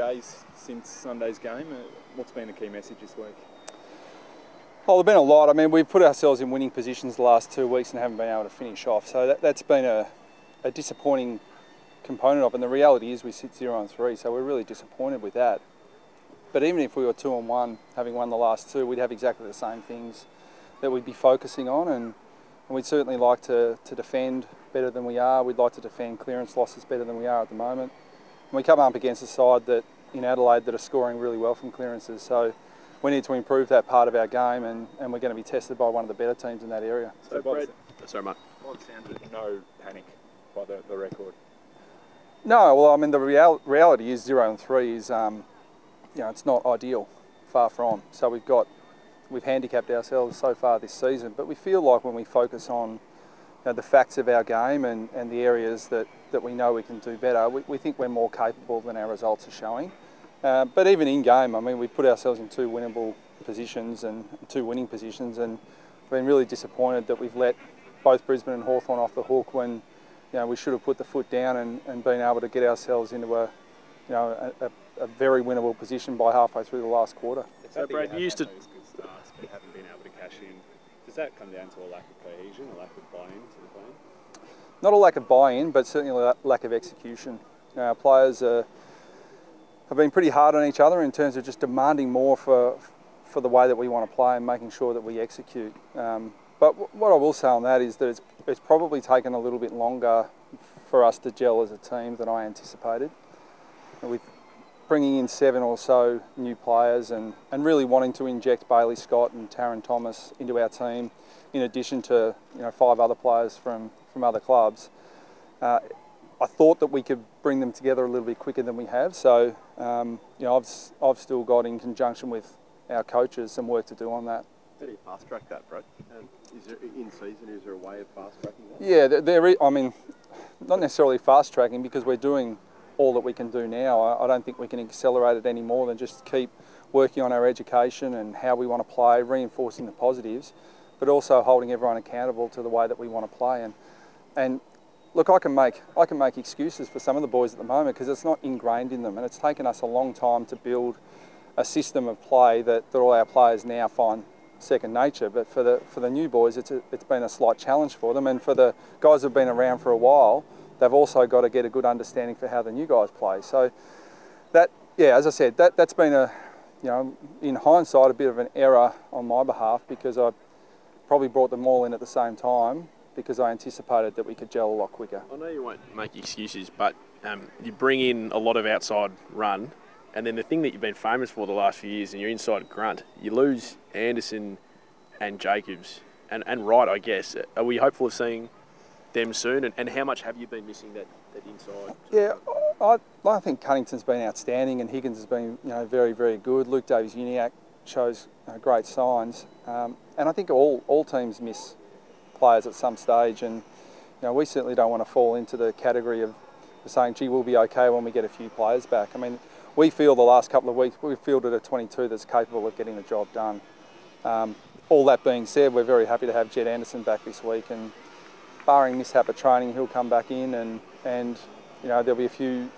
days since Sunday's game. What's been the key message this week? Oh, there's been a lot. I mean, we've put ourselves in winning positions the last 2 weeks and haven't been able to finish off. So that's been a disappointing component of it. And the reality is we sit 0-3, so we're really disappointed with that. But even if we were 2-1, having won the last two, we'd have exactly the same things that we'd be focusing on. And we'd certainly like to defend better than we are. We'd like to defend clearance losses better than we are at the moment. And we come up against a side that in Adelaide that are scoring really well from clearances. So we need to improve that part of our game, and we're going to be tested by one of the better teams in that area. So Brad, sorry, mate. By the sound of it, no panic by the record. No, well, I mean, the reality is 0-3 is, it's not ideal, far from. So we've handicapped ourselves so far this season, but we feel like when we focus on the facts of our game and the areas that we know we can do better, we think we're more capable than our results are showing. But even in game, I mean, we put ourselves in two winnable positions and two winning positions, and been really disappointed that we've let both Brisbane and Hawthorn off the hook when we should have put the foot down and been able to get ourselves into a very winnable position by halfway through the last quarter. So Brad, you used to those good starts, but haven't been able to cash in. Does that come down to a lack of cohesion, a lack of buy-in to the plan? Not a lack of buy-in, but certainly a lack of execution. Our players have been pretty hard on each other in terms of just demanding more for the way that we want to play and making sure that we execute. But what I will say on that is that it's probably taken a little bit longer for us to gel as a team than I anticipated. With bringing in 7 or so new players and really wanting to inject Bailey Scott and Taron Thomas into our team, in addition to 5 other players from other clubs, I thought that we could bring them together a little bit quicker than we have. So I've still got, in conjunction with our coaches, some work to do on that. How do you fast track that, Brad? Is there in season? Is there a way of fast tracking that? Yeah, there is. I mean, not necessarily fast tracking, because we're doing all that we can do now. I don't think we can accelerate it any more than just keep working on our education and how we want to play, reinforcing the positives, but also holding everyone accountable to the way that we want to play. And look, I can make excuses for some of the boys at the moment because it's not ingrained in them, and it's taken us a long time to build a system of play that all our players now find second nature. But for the new boys, it's been a slight challenge for them, and for the guys who've been around for a while, they've also got to get a good understanding for how the new guys play. So that, as I said, that's been in hindsight, a bit of an error on my behalf, because I probably brought them all in at the same time because I anticipated that we could gel a lot quicker. I know you won't make excuses, but you bring in a lot of outside run, and then the thing that you've been famous for the last few years, and you're inside grunt, you lose Anderson and Jacobs, and Wright, I guess. Are we hopeful of seeing them soon, and how much have you been missing that inside? Yeah, I think Cunnington's been outstanding, and Higgins has been very, very good. Luke Davies-Uniacke shows great signs, and I think all teams miss players at some stage, and we certainly don't want to fall into the category of saying, gee, we'll be okay when we get a few players back. I mean, we feel the last couple of weeks we've fielded a 22 that's capable of getting the job done. All that being said, we're very happy to have Jed Anderson back this week, and barring mishap at training, he'll come back in, and there'll be a few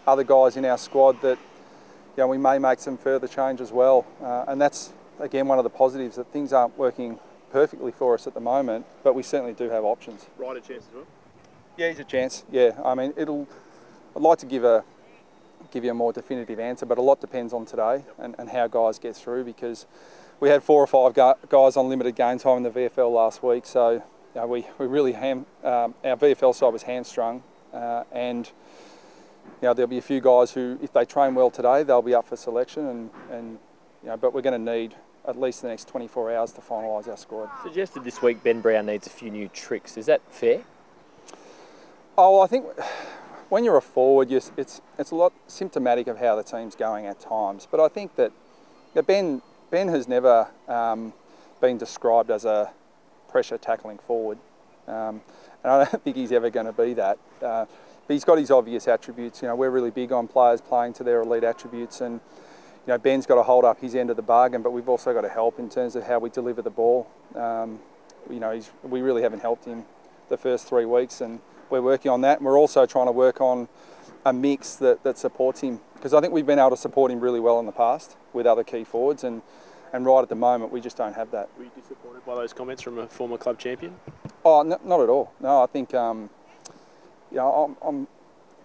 other guys in our squad that we may make some further change as well. And that's, again, one of the positives, that things aren't working perfectly for us at the moment, but we certainly do have options. Right, a chance as well? Yeah, he's a chance. Yeah, I mean, I'd like to give you a more definitive answer, but a lot depends on today and how guys get through, because we had 4 or 5 guys on limited game time in the VFL last week, so we really our VFL side was hamstrung, and there'll be a few guys who, if they train well today, they'll be up for selection, but we're going to need at least the next 24 hours to finalise our squad. Suggested this week Ben Brown needs a few new tricks. Is that fair? Oh, I think when you're a forward, it's a lot symptomatic of how the team's going at times. But I think that Ben has never been described as a pressure tackling forward, and I don't think he's ever going to be that. But he's got his obvious attributes. We're really big on players playing to their elite attributes, and Ben's got to hold up his end of the bargain, but we've also got to help in terms of how we deliver the ball. We really haven't helped him the first 3 weeks, and we're working on that. And we're also trying to work on a mix that supports him because I think we've been able to support him really well in the past with other key forwards, and right at the moment we just don't have that. Were you disappointed by those comments from a former club champion? Oh, not at all. No, I think you know,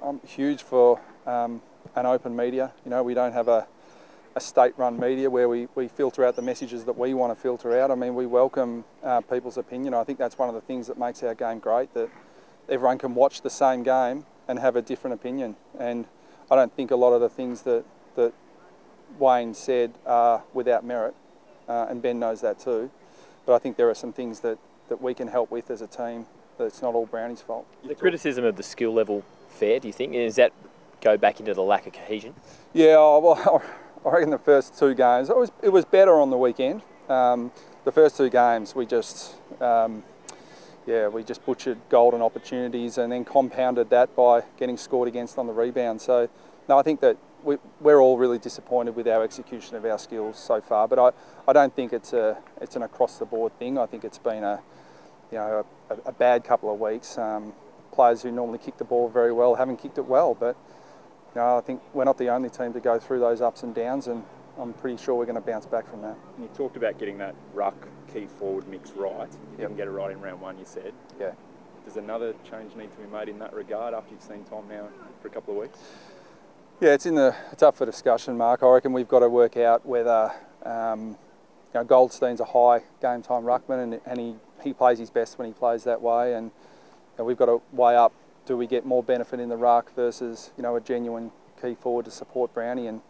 I'm huge for an open media. You know, we don't have a state-run media where we filter out the messages that we want to filter out. I mean, we welcome people's opinion. I think that's one of the things that makes our game great, that everyone can watch the same game and have a different opinion. And I don't think a lot of the things that Wayne said are without merit, and Ben knows that too. But I think there are some things that we can help with as a team, that it's not all Brownie's fault. The criticism of the skill level fair, do you think? Does that go back into the lack of cohesion? Yeah, well, I reckon the first two games, it was better on the weekend. The first two games we just butchered golden opportunities and then compounded that by getting scored against on the rebound. So, no, I think that we're all really disappointed with our execution of our skills so far. But I don't think it's an across-the-board thing. I think it's been a bad couple of weeks. Players who normally kick the ball very well haven't kicked it well. But you know, I think we're not the only team to go through those ups and downs, and I'm pretty sure we're going to bounce back from that. You talked about getting that ruck key forward mix right. You didn't get it right in round one, you said. Yeah. Does another change need to be made in that regard after you've seen Tom now for a couple of weeks? Yeah, it's up for discussion, Mark. I reckon we've got to work out whether Goldstein's a high game time ruckman, and he plays his best when he plays that way, and we've got to weigh up, do we get more benefit in the ruck versus a genuine key forward to support Brownie? And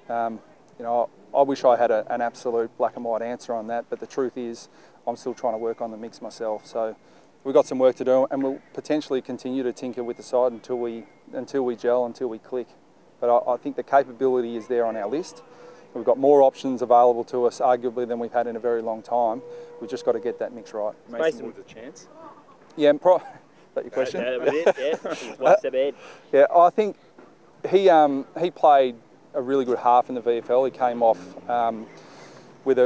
I wish I had an absolute black and white answer on that, but the truth is I'm still trying to work on the mix myself. So we've got some work to do, and we'll potentially continue to tinker with the side until we gel, until we click. But I think the capability is there on our list. We've got more options available to us, arguably, than we've had in a very long time. We've just got to get that mix right. Mason Wood's a chance? Yeah, is that your question? That was it, yeah. One step ahead. Yeah, I think he played a really good half in the VFL. He came off with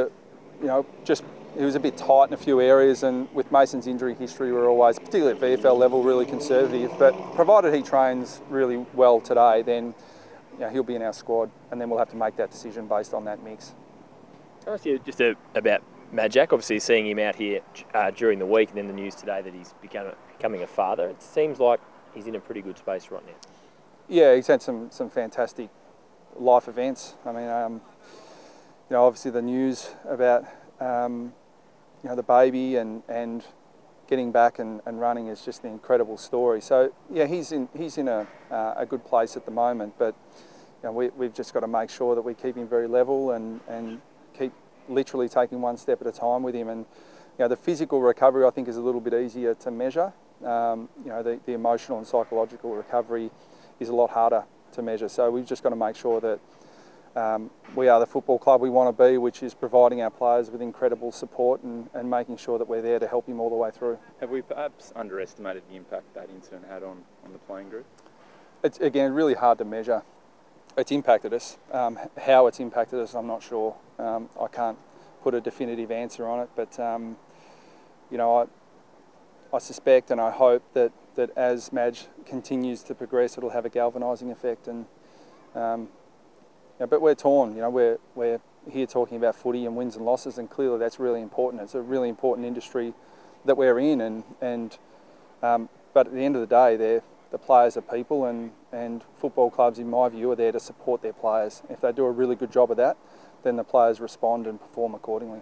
he was a bit tight in a few areas, and with Mason's injury history, we're always, particularly at VFL level, really conservative. But provided he trains really well today, then he'll be in our squad, and then we'll have to make that decision based on that mix. Can I ask you just about Majak? Obviously, seeing him out here during the week, and then the news today that he's becoming a father, it seems like he's in a pretty good space right now. Yeah, he's had some fantastic life events. I mean, obviously the news about the baby and getting back and running is just an incredible story. So yeah, he's in a good place at the moment, but we've just got to make sure that we keep him very level and keep literally taking one step at a time with him. And the physical recovery, I think, is a little bit easier to measure. The emotional and psychological recovery is a lot harder to measure. So we've just got to make sure that we are the football club we want to be, which is providing our players with incredible support and making sure that we're there to help him all the way through. Have we perhaps underestimated the impact that incident had on the playing group? It's, again, really hard to measure. It's impacted us. How it's impacted us, I'm not sure. I can't put a definitive answer on it, but I suspect and I hope that as Madge continues to progress, it'll have a galvanising effect. And but we're torn. We're here talking about footy and wins and losses, and clearly that's really important. It's a really important industry that we're in, but at the end of the day, the players are people, and football clubs, in my view, are there to support their players. If they do a really good job of that, then the players respond and perform accordingly.